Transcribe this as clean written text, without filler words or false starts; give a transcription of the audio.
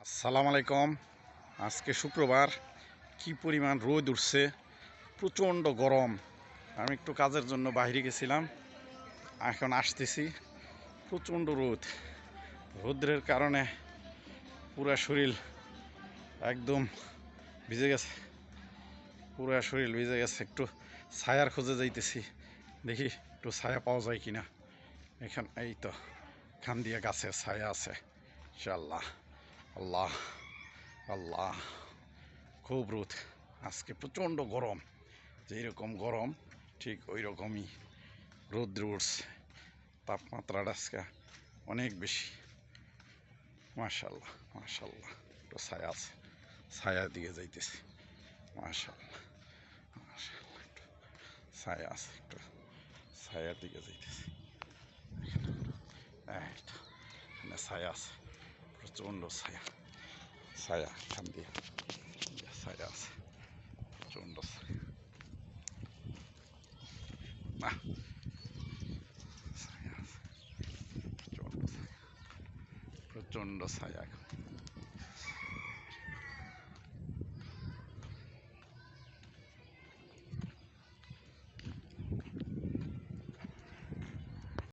আসসালামু আলাইকুম। আজকে শুক্রবার, কি পরিমাণ রোদ উঠছে, প্রচণ্ড গরম। আমি একটু কাজের জন্য বাইরে গেছিলাম, এখন আসতেছি, প্রচণ্ড রোদ। রৌদ্রের কারণে পুরা শরীর একদম ভিজে গেছে, পুরা শরীর ভিজে গেছে। একটু ছায়ার খোঁজে যাইতেছি, দেখি একটু ছায়া পাওয়া যায় কিনা। এই তো খান দিয়ে গাছের ছায়া আছে, ইনশাআল্লাহ। আল্লাহ আল্লাহ, খুব রোদ আজকে, প্রচণ্ড গরম। যেরকম গরম ঠিক ওই রকমই রৌদ্র উঠছে, তাপমাত্রাটা আজকে অনেক বেশি। মাশাল্লাহ মাশাল্লাহ, একটু ছায়া আছে, ছায়ার দিকে যাইতেছি। মাশাল্লাহ মাশাল্লাহ, একটু ছায়া আছে, একটু ছায়ার দিকে যাইতেছি। এখানে ছায়া আছে, প্রচণ্ড ছায়া, ছায়া এখান দিয়ে ছায়া আছে, প্রচণ্ড ছায়া। না, ছায়া আছে, প্রচণ্ড ছায়া, প্রচণ্ড ছায়া।